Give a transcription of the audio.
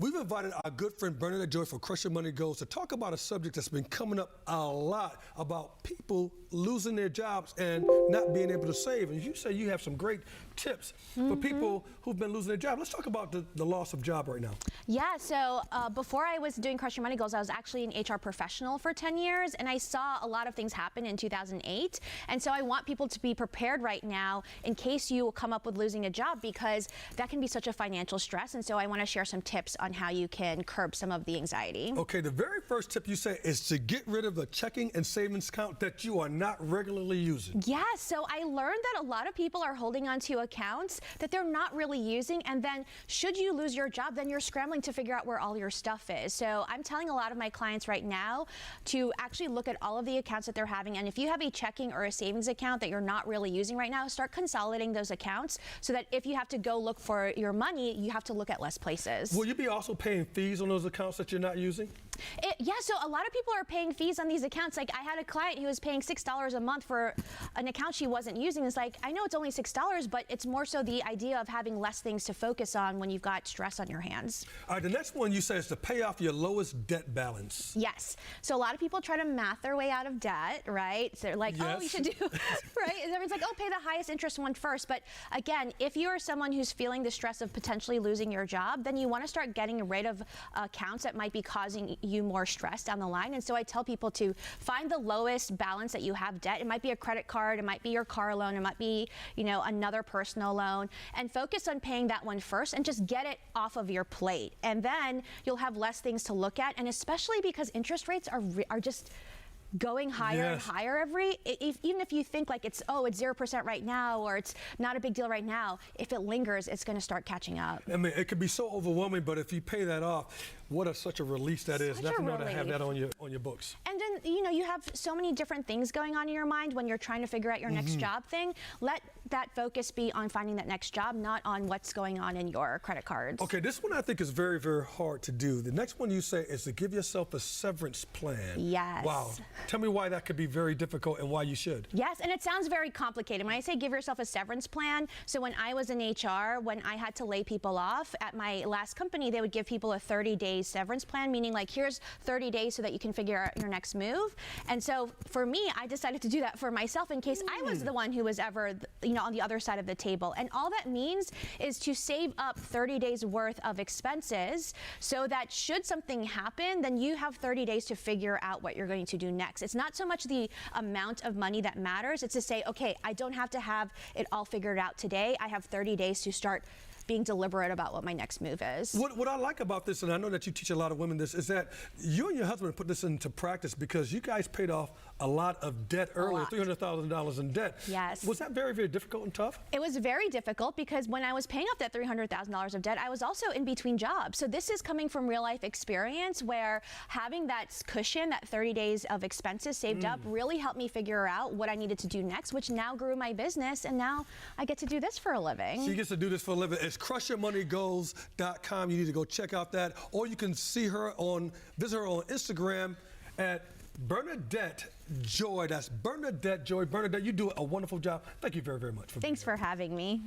We've invited our good friend Bernadette Joy for Crush Your Money Goals to talk about a subject that's been coming up a lot about people losing their jobs and not being able to save. And you say you have some great tips for people who've been losing their job. Let's talk about the loss of job right now. Yeah, so before I was doing Crush Your Money Goals, I was actually an HR professional for 10 years, and I saw a lot of things happen in 2008. And so I want people to be prepared right now in case you come up with losing a job, because that can be such a financial stress. And so I want to share some tips on how you can curb some of the anxiety. Okay, the very first tip you say is to get rid of the checking and savings account that you are not regularly using. Yeah, so I learned that a lot of people are holding on to accounts that they're not really using, and then should you lose your job, then you're scrambling to figure out where all your stuff is. So I'm telling a lot of my clients right now to actually look at all of the accounts that they're having, and if you have a checking or a savings account that you're not really using right now, start consolidating those accounts so that if you have to go look for your money, you have to look at less places. Will you be also paying fees on those accounts that you're not using? Yeah, so a lot of people are paying fees on these accounts. Like, I had a client who was paying $6 a month for an account she wasn't using. It's like, I know it's only $6, but it's more so the idea of having less things to focus on when you've got stress on your hands. All right, the next one you say is to pay off your lowest debt balance. Yes. So a lot of people try to math their way out of debt, right? So they're like, yes. Oh, you should do, right? And everyone's like, oh, pay the highest interest one first. But again, if you are someone who's feeling the stress of potentially losing your job, then you want to start getting rid of accounts that might be causing you more stress down the line. And so I tell people to find the lowest balance that you have debt. It might be a credit card, it might be your car loan, it might be, another personal loan, and focus on paying that one first and just get it off of your plate. And then you'll have less things to look at, and especially because interest rates are just going higher and higher even if you think like it's 0% right now, or it's not a big deal right now, if it lingers, it's going to start catching up. I mean, it can be so overwhelming, but if you pay that off, what such a release that is. Nothing to have that on your books. And then, you have so many different things going on in your mind when you're trying to figure out your next job thing. Let that focus be on finding that next job, not on what's going on in your credit cards. Okay, this one I think is very, very hard to do. The next one you say is to give yourself a severance plan. Yes. Wow. Tell me why that could be very difficult and why you should. Yes, and it sounds very complicated. When I say give yourself a severance plan, so when I was in HR, when I had to lay people off at my last company, they would give people a 30-day severance plan, meaning like, here's 30 days so that you can figure out your next move. And so for me, I decided to do that for myself in case I was the one who was ever, on the other side of the table. And all that means is to save up 30 days worth of expenses so that should something happen, then you have 30 days to figure out what you're going to do next. It's not so much the amount of money that matters. It's to say, okay, I don't have to have it all figured out today. I have 30 days to start being deliberate about what my next move is. What I like about this, and I know that you teach a lot of women this, is that you and your husband put this into practice because you guys paid off a lot of debt earlier, $300,000 in debt. Yes. Was that very, very difficult and tough? It was very difficult because when I was paying off that $300,000 of debt, I was also in between jobs. So this is coming from real life experience where having that cushion, that 30 days of expenses saved up, really helped me figure out what I needed to do next, which now grew my business, and now I get to do this for a living. She gets to do this for a living. It's crushyourmoneygoals.com. You need to go check out that, or you can see her visit her on Instagram at Bernadette Joy. That's Bernadette Joy. Bernadette, you do a wonderful job. Thank you very, very much. Thanks for having me.